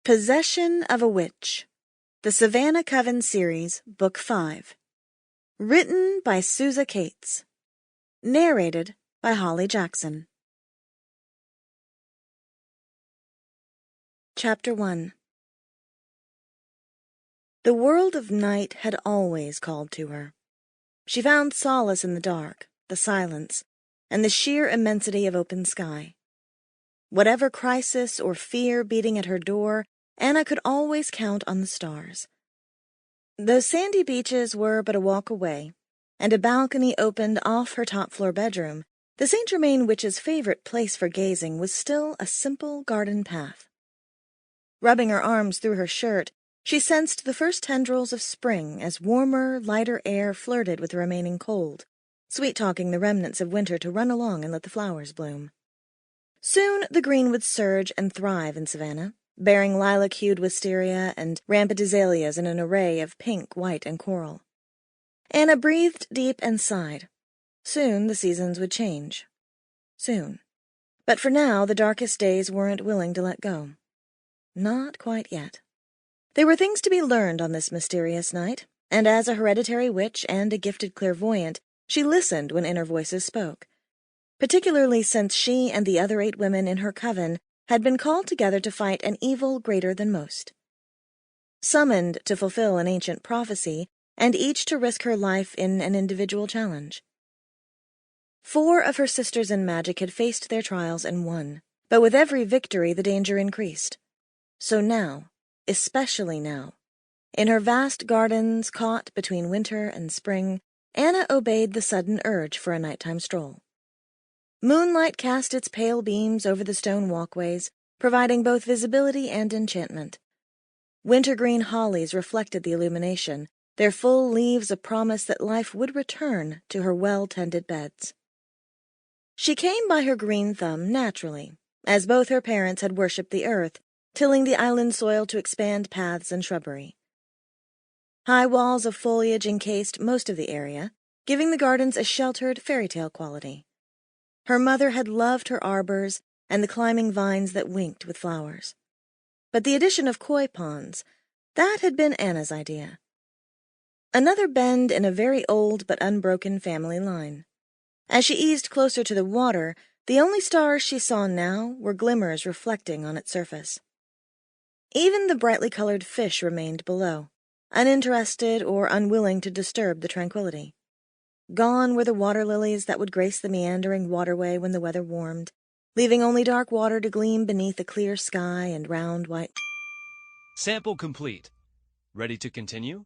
Possession of a Witch. The Savannah Coven Series, Book 5. Written by Suza Cates. Narrated by Hollie Jackson. Chapter 1. The world of night had always called to her. She found solace in the dark, the silence, and the sheer immensity of open sky. Whatever crisis or fear beating at her door, Anna could always count on the stars. Those sandy beaches were but a walk away, and a balcony opened off her top-floor bedroom. The St. Germain witch's favorite place for gazing was still a simple garden path. Rubbing her arms through her shirt, she sensed the first tendrils of spring as warmer, lighter air flirted with the remaining cold, sweet-talking the remnants of winter to run along and let the flowers bloom. Soon the green would surge and thrive in Savannah, bearing lilac-hued wisteria and rampant azaleas in an array of pink, white, and coral. Anna breathed deep and sighed. Soon the seasons would change. Soon. But for now the darkest days weren't willing to let go. Not quite yet. There were things to be learned on this mysterious night, and as a hereditary witch and a gifted clairvoyant, she listened when inner voices spoke, particularly since she and the other 8 women in her coven had been called together to fight an evil greater than most. Summoned to fulfill an ancient prophecy, and each to risk her life in an individual challenge. 4 of her sisters in magic had faced their trials and won, but with every victory the danger increased. So now, especially now, in her vast gardens caught between winter and spring, Anna obeyed the sudden urge for a nighttime stroll. Moonlight cast its pale beams over the stone walkways, providing both visibility and enchantment. Wintergreen hollies reflected the illumination, their full leaves a promise that life would return to her well-tended beds. She came by her green thumb naturally, as both her parents had worshipped the earth, tilling the island soil to expand paths and shrubbery. High walls of foliage encased most of the area, giving the gardens a sheltered fairy-tale quality. Her mother had loved her arbors and the climbing vines that winked with flowers. But the addition of koi ponds, that had been Anna's idea. Another bend in a very old but unbroken family line. As she eased closer to the water, the only stars she saw now were glimmers reflecting on its surface. Even the brightly colored fish remained below, uninterested or unwilling to disturb the tranquility. Gone were the water lilies that would grace the meandering waterway when the weather warmed, leaving only dark water to gleam beneath a clear sky and round white. Sample complete. Ready to continue?